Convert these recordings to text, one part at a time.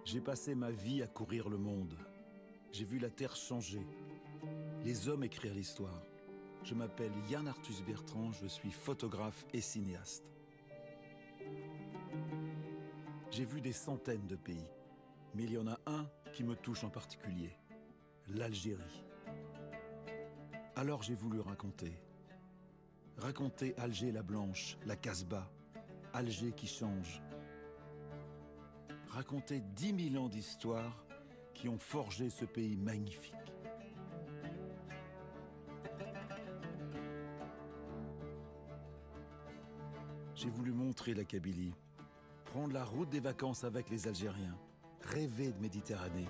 J'ai passé ma vie à courir le monde. J'ai vu la terre changer, les hommes écrire l'histoire. Je m'appelle Yann Arthus Bertrand, je suis photographe et cinéaste. J'ai vu des centaines de pays, mais il y en a un qui me touche en particulier, l'Algérie. Alors j'ai voulu raconter Alger la blanche, la Casbah, Alger qui change. Raconter 10 000 ans d'histoire qui ont forgé ce pays magnifique. J'ai voulu montrer la Kabylie, prendre la route des vacances avec les Algériens, rêver de Méditerranée.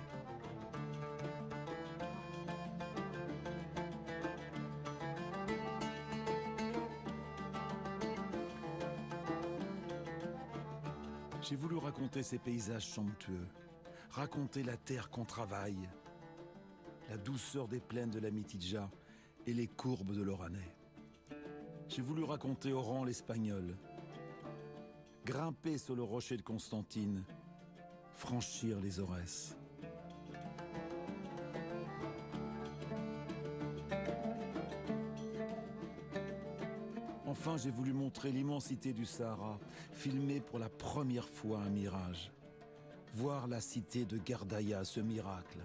J'ai voulu raconter ces paysages somptueux, raconter la terre qu'on travaille, la douceur des plaines de la Mitidja et les courbes de l'Oranais. J'ai voulu raconter Oran l'Espagnol, grimper sur le rocher de Constantine, franchir les Aurès. Enfin, j'ai voulu montrer l'immensité du Sahara, filmer pour la première fois un mirage. Voir la cité de Gardaïa, ce miracle.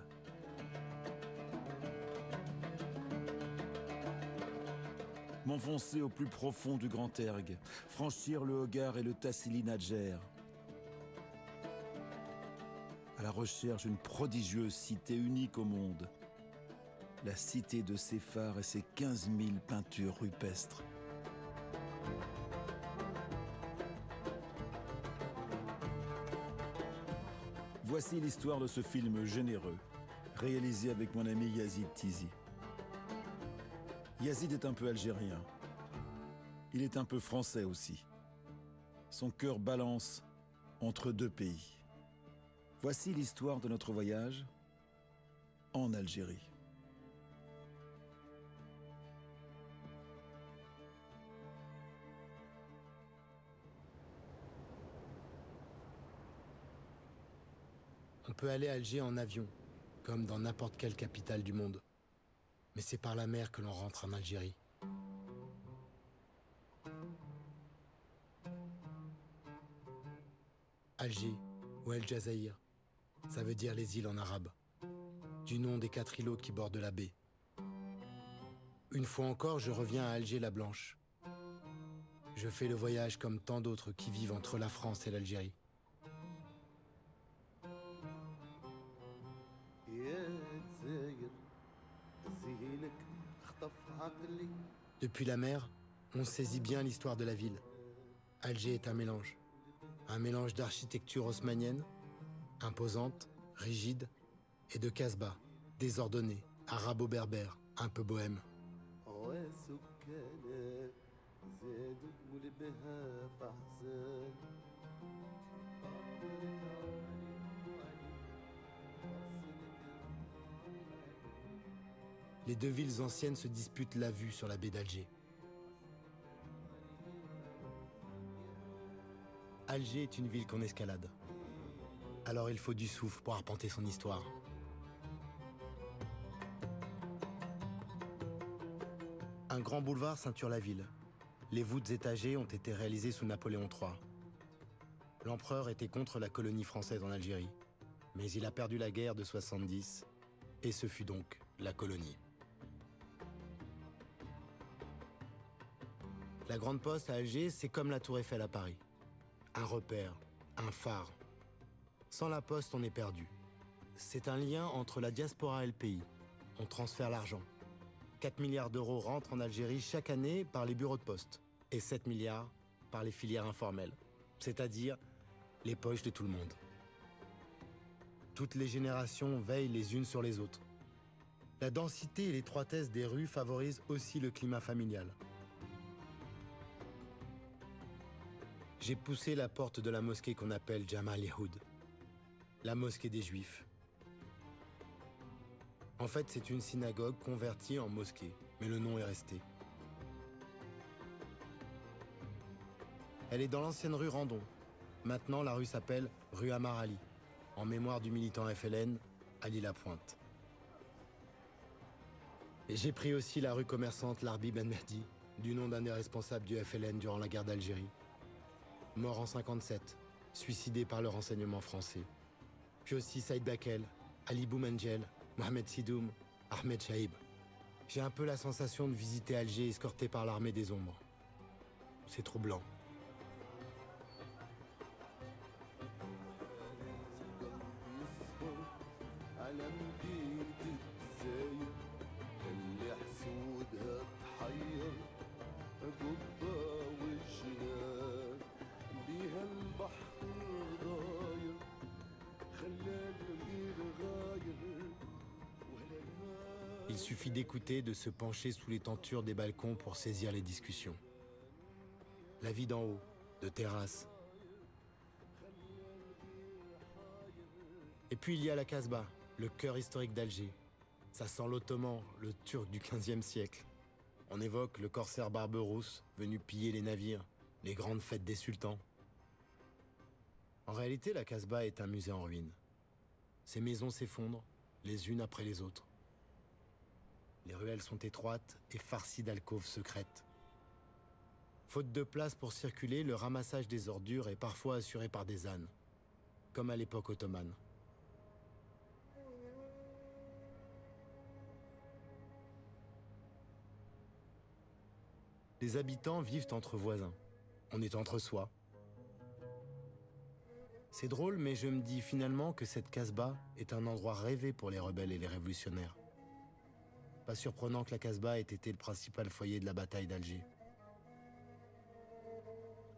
M'enfoncer au plus profond du Grand Erg, franchir le Hogar et le Tassili Nadjer. À la recherche d'une prodigieuse cité unique au monde. La cité de ses phares et ses 15 000 peintures rupestres. Voici l'histoire de ce film généreux, réalisé avec mon ami Yazid Tizi. Yazid est un peu algérien. Il est un peu français aussi. Son cœur balance entre deux pays. Voici l'histoire de notre voyage en Algérie. On peut aller à Alger en avion, comme dans n'importe quelle capitale du monde. Mais c'est par la mer que l'on rentre en Algérie. Alger, ou El Jazaïr, ça veut dire les îles en arabe, du nom des 4 îlots qui bordent la baie. Une fois encore, je reviens à Alger la Blanche. Je fais le voyage comme tant d'autres qui vivent entre la France et l'Algérie. Depuis la mer, on saisit bien l'histoire de la ville. Alger est un mélange d'architecture haussmannienne, imposante, rigide, et de Casbah, désordonnée, arabo-berbère, un peu bohème. Les deux villes anciennes se disputent la vue sur la baie d'Alger. Alger est une ville qu'on escalade. Alors il faut du souffle pour arpenter son histoire. Un grand boulevard ceinture la ville. Les voûtes étagées ont été réalisées sous Napoléon III. L'empereur était contre la colonie française en Algérie, mais il a perdu la guerre de 70, et ce fut donc la colonie. La Grande Poste à Alger, c'est comme la Tour Eiffel à Paris. Un repère, un phare. Sans la Poste, on est perdu. C'est un lien entre la diaspora et le pays. On transfère l'argent. 4 milliards d'euros rentrent en Algérie chaque année par les bureaux de poste. Et 7 milliards par les filières informelles. C'est-à-dire les poches de tout le monde. Toutes les générations veillent les unes sur les autres. La densité et l'étroitesse des rues favorisent aussi le climat familial. J'ai poussé la porte de la mosquée qu'on appelle Jamal Yehoud, la mosquée des Juifs. En fait, c'est une synagogue convertie en mosquée, mais le nom est resté. Elle est dans l'ancienne rue Randon. Maintenant, la rue s'appelle rue Amar Ali, en mémoire du militant FLN, Ali Lapointe. Et j'ai pris aussi la rue commerçante Larbi Ben Merdi, du nom d'un des responsables du FLN durant la guerre d'Algérie. Mort en 57, suicidé par le renseignement français. Puis aussi Saïd Bakel, Ali Boumengel, Mohamed Sidoum, Ahmed Chaïb. J'ai un peu la sensation de visiter Alger escorté par l'armée des ombres. C'est troublant. Il suffit d'écouter, de se pencher sous les tentures des balcons pour saisir les discussions. La vie d'en haut, de terrasse. Et puis il y a la Casbah, le cœur historique d'Alger. Ça sent l'ottoman, le turc du XVe siècle. On évoque le corsaire Barberousse, venu piller les navires, les grandes fêtes des sultans. En réalité, la Casbah est un musée en ruine. Ses maisons s'effondrent, les unes après les autres. Les ruelles sont étroites et farcies d'alcôves secrètes. Faute de place pour circuler, le ramassage des ordures est parfois assuré par des ânes, comme à l'époque ottomane. Les habitants vivent entre voisins. On est entre soi. C'est drôle, mais je me dis finalement que cette Casbah est un endroit rêvé pour les rebelles et les révolutionnaires. Pas surprenant que la Casbah ait été le principal foyer de la bataille d'Alger.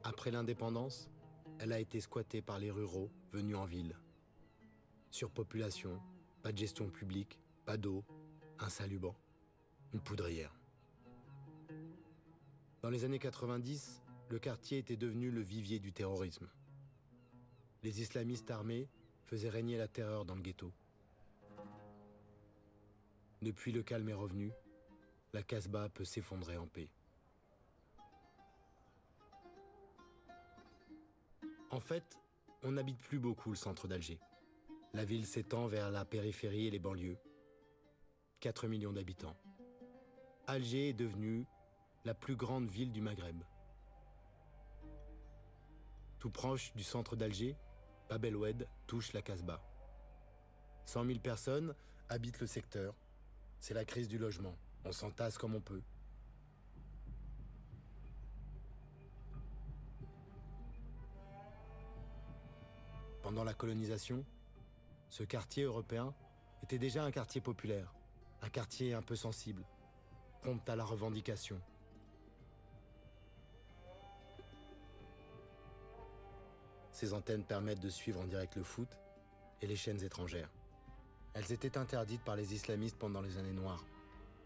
Après l'indépendance, elle a été squattée par les ruraux venus en ville. Surpopulation, pas de gestion publique, pas d'eau, insalubre, une poudrière. Dans les années 90, le quartier était devenu le vivier du terrorisme. Les islamistes armés faisaient régner la terreur dans le ghetto. Depuis, le calme est revenu, la Casbah peut s'effondrer en paix. En fait, on n'habite plus beaucoup le centre d'Alger. La ville s'étend vers la périphérie et les banlieues. 4 millions d'habitants. Alger est devenue la plus grande ville du Maghreb. Tout proche du centre d'Alger, Bab el Oued touche la Casbah. 100 000 personnes habitent le secteur. C'est la crise du logement. On s'entasse comme on peut. Pendant la colonisation, ce quartier européen était déjà un quartier populaire, un quartier un peu sensible, prompt à la revendication. Ces antennes permettent de suivre en direct le foot et les chaînes étrangères. Elles étaient interdites par les islamistes pendant les années noires.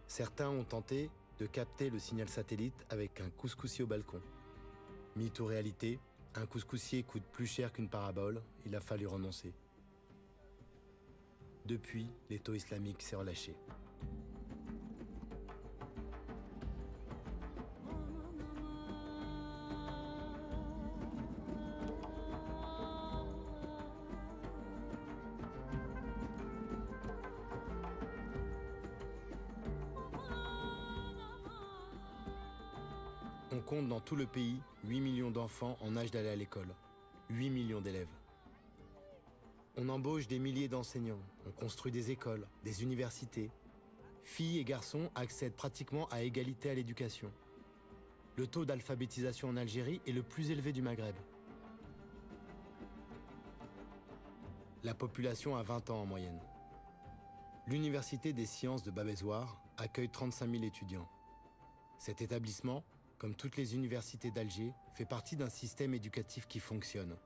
Certains ont tenté de capter le signal satellite avec un couscoussier au balcon. Mythe ou réalité, un couscoussier coûte plus cher qu'une parabole, il a fallu renoncer. Depuis, l'étau islamique s'est relâché. On compte dans tout le pays 8 millions d'enfants en âge d'aller à l'école. 8 millions d'élèves. On embauche des milliers d'enseignants, on construit des écoles, des universités. Filles et garçons accèdent pratiquement à égalité à l'éducation. Le taux d'alphabétisation en Algérie est le plus élevé du Maghreb. La population a 20 ans en moyenne. L'Université des sciences de Babezouar accueille 35 000 étudiants. Cet établissement, comme toutes les universités d'Alger, fait partie d'un système éducatif qui fonctionne.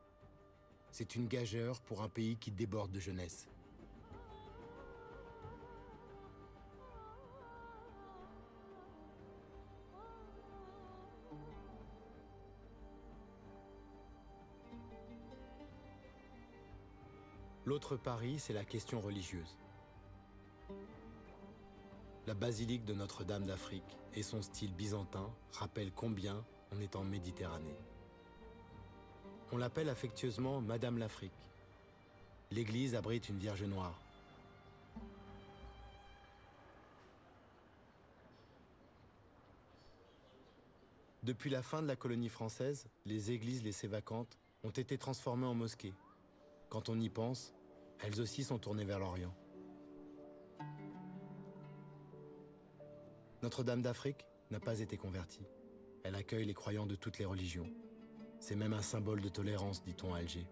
C'est une gageure pour un pays qui déborde de jeunesse. L'autre pari, c'est la question religieuse. La basilique de Notre-Dame d'Afrique et son style byzantin rappellent combien on est en Méditerranée. On l'appelle affectueusement Madame l'Afrique. L'église abrite une Vierge noire. Depuis la fin de la colonie française, les églises laissées vacantes ont été transformées en mosquées. Quand on y pense, elles aussi sont tournées vers l'Orient. Notre-Dame d'Afrique n'a pas été convertie. Elle accueille les croyants de toutes les religions. C'est même un symbole de tolérance, dit-on à Alger.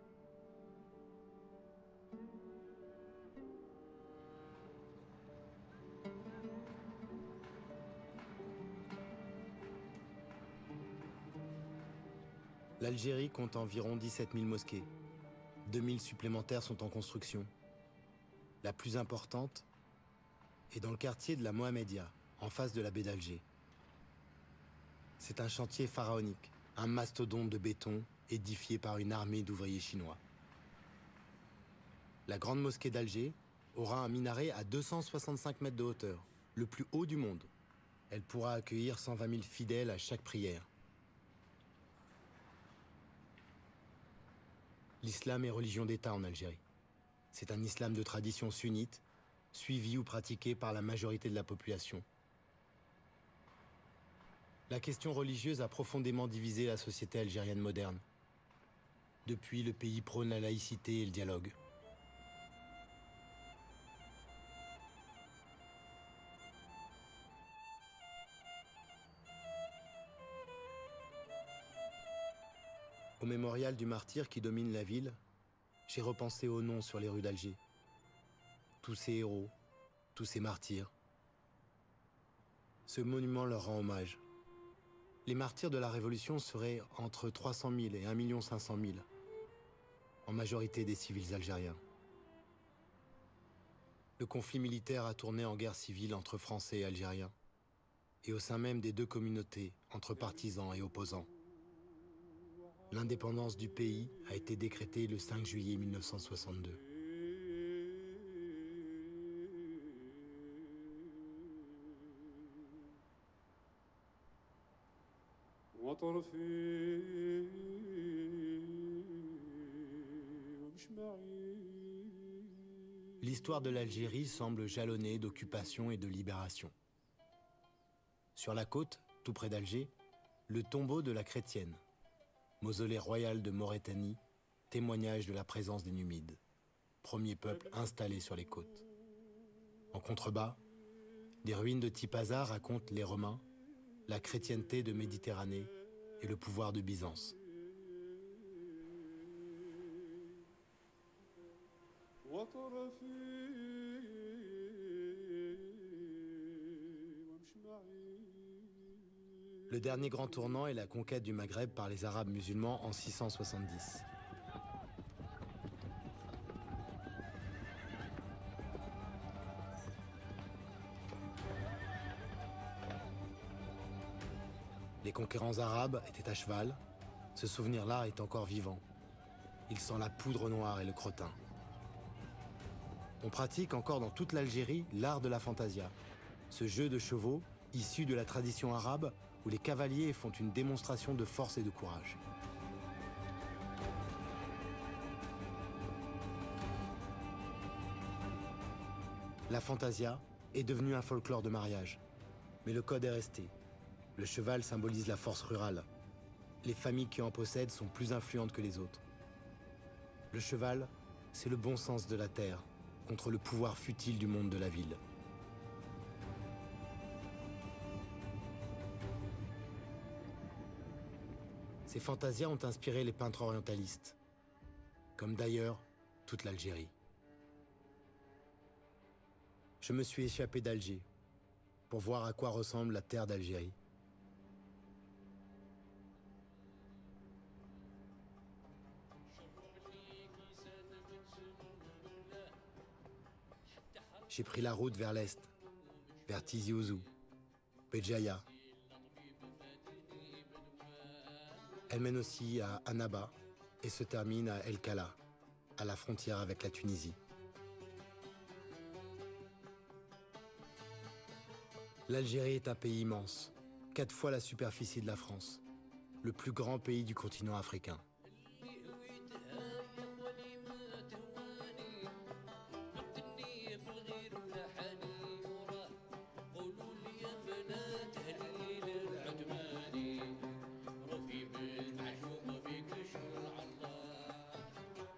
L'Algérie compte environ 17 000 mosquées. 2 000 supplémentaires sont en construction. La plus importante est dans le quartier de la Mohamedia, en face de la baie d'Alger. C'est un chantier pharaonique, un mastodonte de béton édifié par une armée d'ouvriers chinois. La grande mosquée d'Alger aura un minaret à 265 mètres de hauteur, le plus haut du monde. Elle pourra accueillir 120 000 fidèles à chaque prière. L'islam est religion d'État en Algérie. C'est un islam de tradition sunnite, suivi ou pratiqué par la majorité de la population. La question religieuse a profondément divisé la société algérienne moderne. Depuis, le pays prône la laïcité et le dialogue. Au mémorial du martyr qui domine la ville, j'ai repensé aux noms sur les rues d'Alger. Tous ces héros, tous ces martyrs. Ce monument leur rend hommage. Les martyrs de la Révolution seraient entre 300 000 et 1 500 000, en majorité des civils algériens. Le conflit militaire a tourné en guerre civile entre Français et Algériens, et au sein même des deux communautés, entre partisans et opposants. L'indépendance du pays a été décrétée le 5 juillet 1962. L'histoire de l'Algérie semble jalonnée d'occupation et de libération. Sur la côte, tout près d'Alger, le tombeau de la Chrétienne, mausolée royal de Maurétanie, témoignage de la présence des Numides, premier peuple installé sur les côtes. En contrebas, des ruines de Tipaza racontent les Romains, la chrétienté de Méditerranée et le pouvoir de Byzance. Le dernier grand tournant est la conquête du Maghreb par les Arabes musulmans en 670. Les conquérants arabes étaient à cheval. Ce souvenir-là est encore vivant. Il sent la poudre noire et le crottin. On pratique encore dans toute l'Algérie l'art de la fantasia, ce jeu de chevaux issu de la tradition arabe où les cavaliers font une démonstration de force et de courage. La fantasia est devenue un folklore de mariage, mais le code est resté. Le cheval symbolise la force rurale. Les familles qui en possèdent sont plus influentes que les autres. Le cheval, c'est le bon sens de la terre contre le pouvoir futile du monde de la ville. Ces fantasias ont inspiré les peintres orientalistes, comme d'ailleurs toute l'Algérie. Je me suis échappé d'Alger pour voir à quoi ressemble la terre d'Algérie. J'ai pris la route vers l'est, vers Tizi Ouzou, Béjaïa. Elle mène aussi à Annaba et se termine à El Kala, à la frontière avec la Tunisie. L'Algérie est un pays immense, 4 fois la superficie de la France, le plus grand pays du continent africain.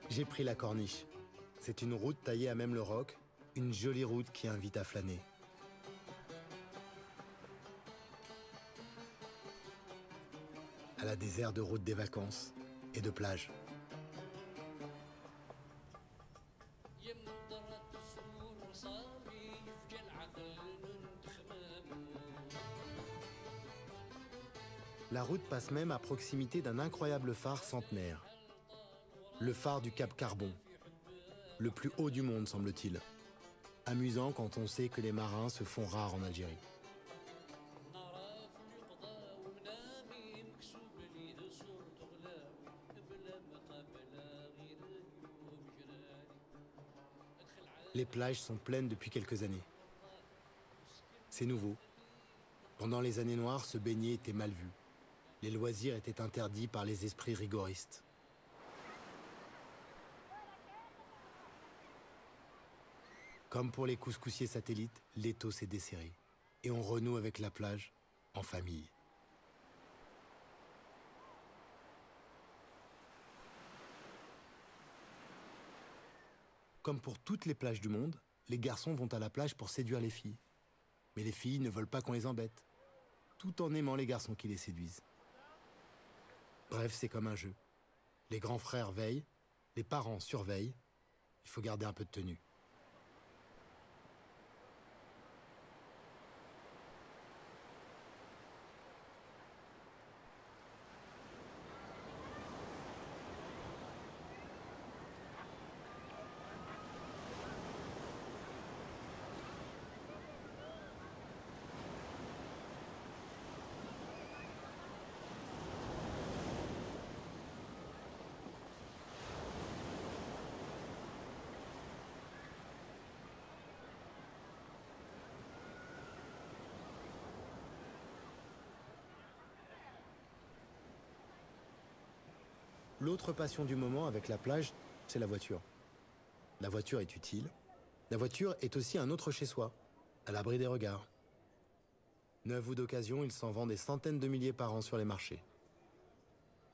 J'ai pris la Corniche. C'est une route taillée à même le roc, une jolie route qui invite à flâner. Elle a des airs de route des vacances et de plage. La route passe même à proximité d'un incroyable phare centenaire. Le phare du Cap Carbon, le plus haut du monde semble-t-il. Amusant quand on sait que les marins se font rares en Algérie. Les plages sont pleines depuis quelques années. C'est nouveau. Pendant les années noires, se baigner était mal vu. Les loisirs étaient interdits par les esprits rigoristes. Comme pour les couscoussiers satellites, l'étau s'est desserré. Et on renoue avec la plage en famille. Comme pour toutes les plages du monde, les garçons vont à la plage pour séduire les filles. Mais les filles ne veulent pas qu'on les embête, tout en aimant les garçons qui les séduisent. Bref, c'est comme un jeu. Les grands frères veillent, les parents surveillent, il faut garder un peu de tenue. L'autre passion du moment avec la plage, c'est la voiture. La voiture est utile. La voiture est aussi un autre chez-soi, à l'abri des regards. Neuf ou d'occasion, il s'en vend des centaines de milliers par an sur les marchés.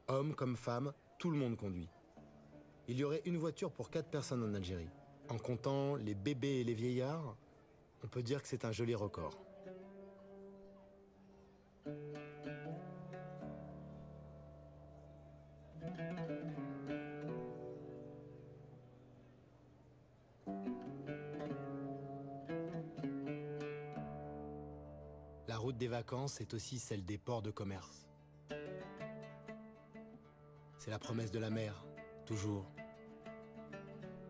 Hommes comme femmes, tout le monde conduit. Il y aurait une voiture pour 4 personnes en Algérie. En comptant les bébés et les vieillards, on peut dire que c'est un joli record. La route des vacances est aussi celle des ports de commerce. C'est la promesse de la mer, toujours.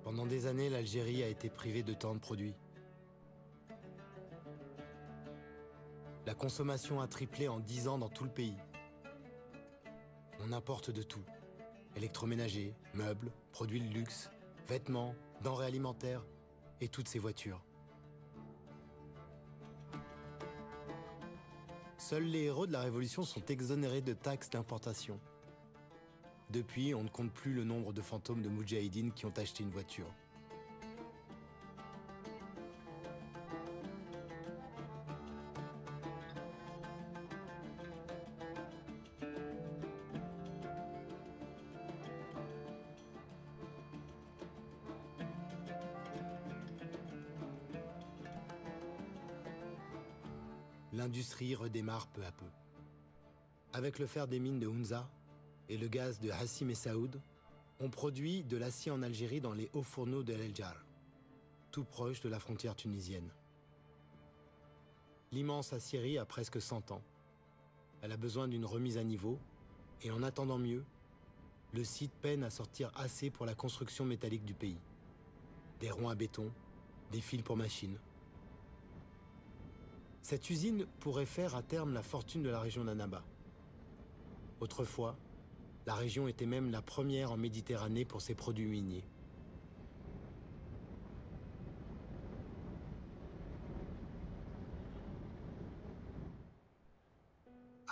Pendant des années, l'Algérie a été privée de tant de produits. La consommation a triplé en 10 ans dans tout le pays. On importe de tout. Électroménager, meubles, produits de luxe, vêtements, denrées alimentaires et toutes ces voitures. Seuls les héros de la Révolution sont exonérés de taxes d'importation. Depuis, on ne compte plus le nombre de fantômes de moudjahidines qui ont acheté une voiture. L'industrie redémarre peu à peu. Avec le fer des mines de Hunza et le gaz de Hassim et Saoud, on produit de l'acier en Algérie dans les hauts fourneaux de El Jar, tout proche de la frontière tunisienne. L'immense aciérie a presque 100 ans. Elle a besoin d'une remise à niveau, et en attendant mieux, le site peine à sortir assez pour la construction métallique du pays. Des ronds à béton, des fils pour machines. Cette usine pourrait faire à terme la fortune de la région d'Annaba. Autrefois, la région était même la première en Méditerranée pour ses produits miniers.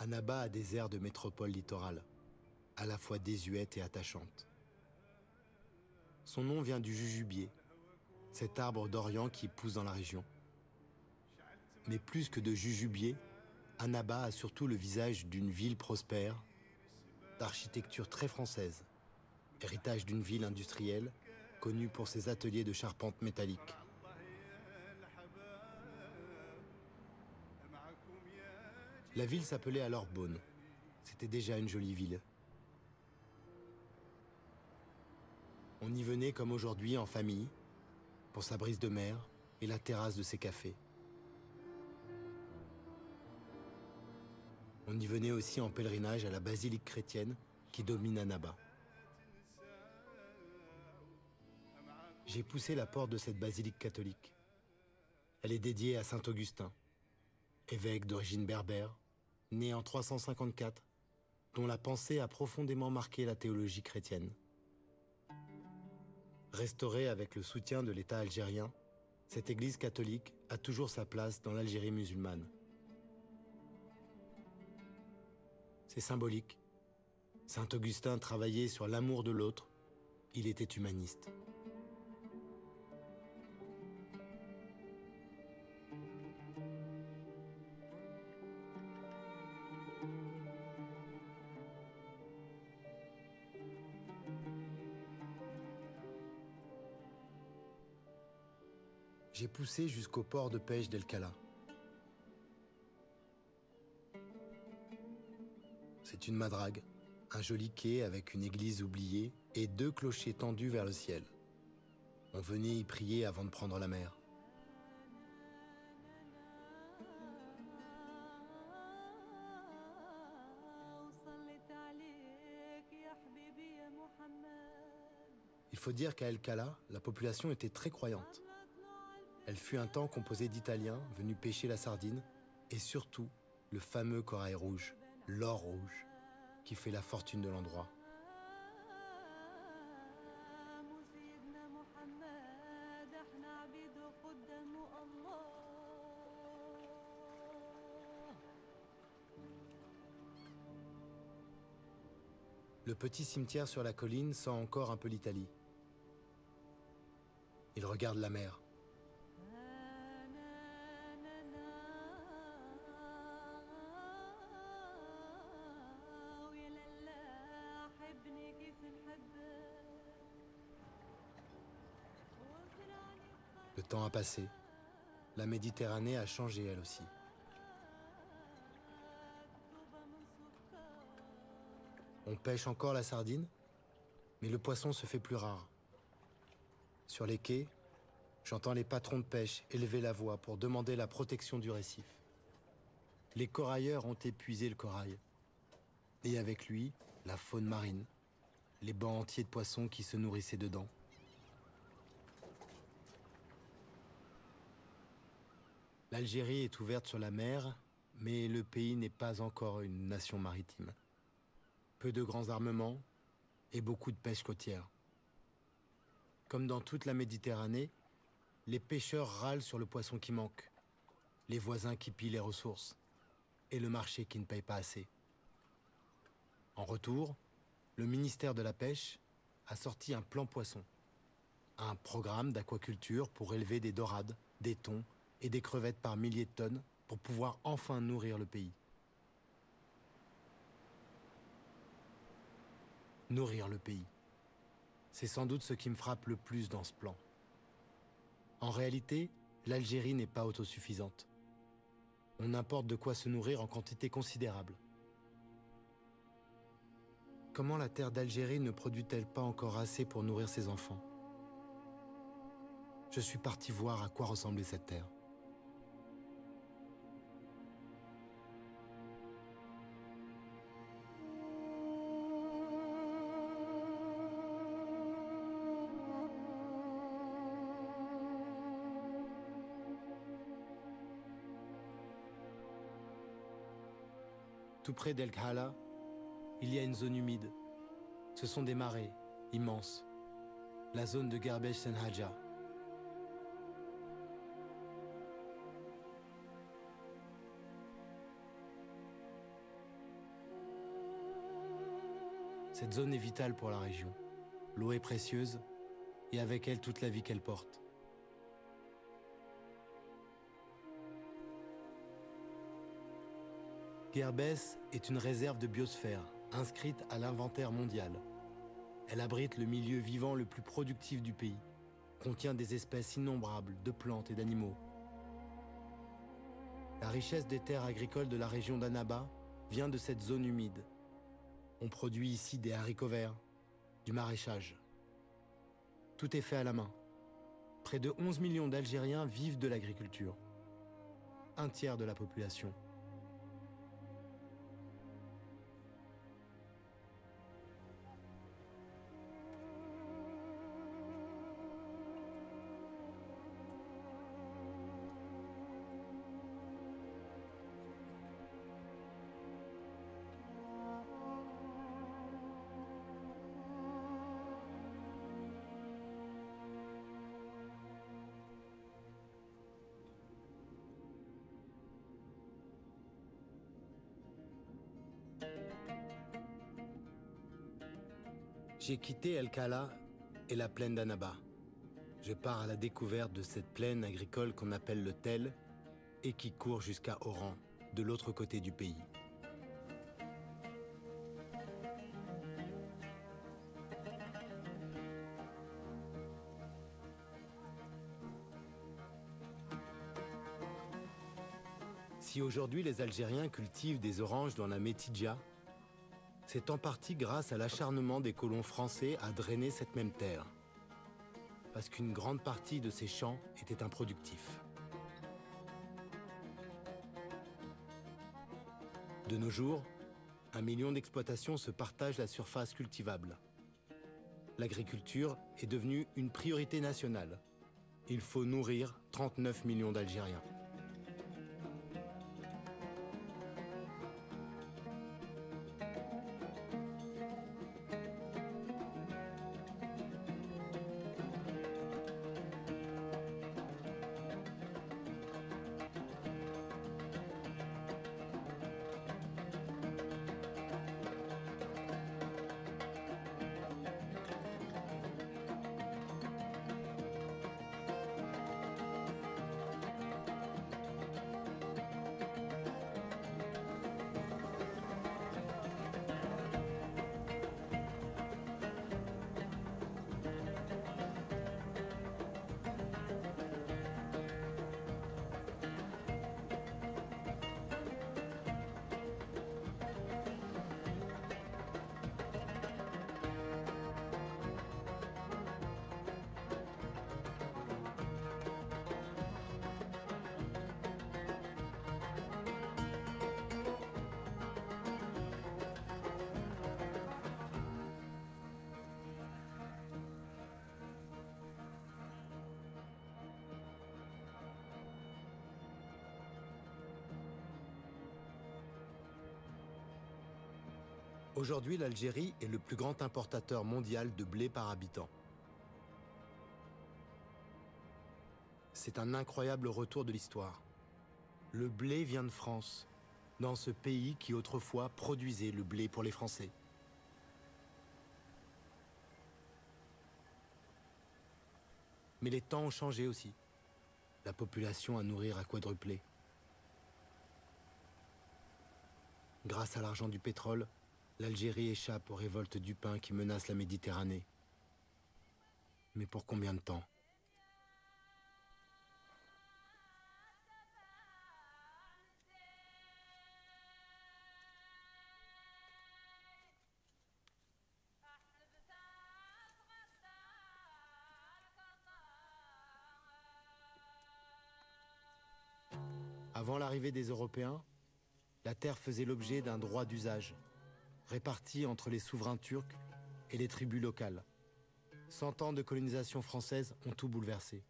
Annaba a des airs de métropole littorale, à la fois désuète et attachante. Son nom vient du jujubier, cet arbre d'Orient qui pousse dans la région. Mais plus que de jujubier, Annaba a surtout le visage d'une ville prospère, d'architecture très française, héritage d'une ville industrielle connue pour ses ateliers de charpente métallique. La ville s'appelait alors Beaune. C'était déjà une jolie ville. On y venait comme aujourd'hui en famille, pour sa brise de mer et la terrasse de ses cafés. On y venait aussi en pèlerinage à la basilique chrétienne qui domine Annaba. J'ai poussé la porte de cette basilique catholique. Elle est dédiée à saint Augustin, évêque d'origine berbère, né en 354, dont la pensée a profondément marqué la théologie chrétienne. Restaurée avec le soutien de l'État algérien, cette église catholique a toujours sa place dans l'Algérie musulmane. C'est symbolique. Saint Augustin travaillait sur l'amour de l'autre. Il était humaniste. J'ai poussé jusqu'au port de pêche d'El Kala. C'est une madrague, un joli quai avec une église oubliée et 2 clochers tendus vers le ciel. On venait y prier avant de prendre la mer. Il faut dire qu'à El Kala, la population était très croyante. Elle fut un temps composée d'Italiens venus pêcher la sardine et surtout le fameux corail rouge, l'or rouge, qui fait la fortune de l'endroit. Le petit cimetière sur la colline sent encore un peu l'Italie. Il regarde la mer. Le temps a passé. La Méditerranée a changé elle aussi. On pêche encore la sardine, mais le poisson se fait plus rare. Sur les quais, j'entends les patrons de pêche élever la voix pour demander la protection du récif. Les corailleurs ont épuisé le corail. Et avec lui, la faune marine, les bancs entiers de poissons qui se nourrissaient dedans. L'Algérie est ouverte sur la mer, mais le pays n'est pas encore une nation maritime. Peu de grands armements et beaucoup de pêche côtière. Comme dans toute la Méditerranée, les pêcheurs râlent sur le poisson qui manque, les voisins qui pillent les ressources et le marché qui ne paye pas assez. En retour, le ministère de la Pêche a sorti un plan poisson, un programme d'aquaculture pour élever des dorades, des thons et des crevettes par milliers de tonnes pour pouvoir enfin nourrir le pays. Nourrir le pays. C'est sans doute ce qui me frappe le plus dans ce plan. En réalité, l'Algérie n'est pas autosuffisante. On importe de quoi se nourrir en quantité considérable. Comment la terre d'Algérie ne produit-elle pas encore assez pour nourrir ses enfants? Je suis parti voir à quoi ressemblait cette terre. Tout près d'El Khala, il y a une zone humide. Ce sont des marais immenses. La zone de Garbesh Senhaja. Cette zone est vitale pour la région. L'eau est précieuse et avec elle toute la vie qu'elle porte. Guerbès est une réserve de biosphère inscrite à l'inventaire mondial. Elle abrite le milieu vivant le plus productif du pays, contient des espèces innombrables de plantes et d'animaux. La richesse des terres agricoles de la région d'Annaba vient de cette zone humide. On produit ici des haricots verts, du maraîchage. Tout est fait à la main. Près de 11 millions d'Algériens vivent de l'agriculture. Un tiers de la population. J'ai quitté El Kala et la plaine d'Annaba. Je pars à la découverte de cette plaine agricole qu'on appelle le Tel et qui court jusqu'à Oran, de l'autre côté du pays. Si aujourd'hui les Algériens cultivent des oranges dans la Métidja, c'est en partie grâce à l'acharnement des colons français à drainer cette même terre. Parce qu'une grande partie de ces champs était improductifs. De nos jours, 1 million d'exploitations se partagent la surface cultivable. L'agriculture est devenue une priorité nationale. Il faut nourrir 39 millions d'Algériens. Aujourd'hui, l'Algérie est le plus grand importateur mondial de blé par habitant. C'est un incroyable retour de l'histoire. Le blé vient de France, dans ce pays qui autrefois produisait le blé pour les Français. Mais les temps ont changé aussi. La population à nourrir a quadruplé. Grâce à l'argent du pétrole, l'Algérie échappe aux révoltes du pain qui menacent la Méditerranée. Mais pour combien de temps ? Avant l'arrivée des Européens, la terre faisait l'objet d'un droit d'usage, réparti entre les souverains turcs et les tribus locales. 100 ans de colonisation française ont tout bouleversé.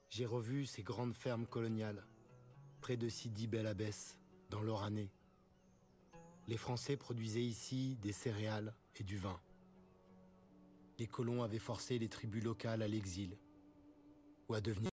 J'ai revu ces grandes fermes coloniales, près de Sidi Bel Abbès, dans l'Oranais. Les Français produisaient ici des céréales et du vin. Les colons avaient forcé les tribus locales à l'exil ou à devenir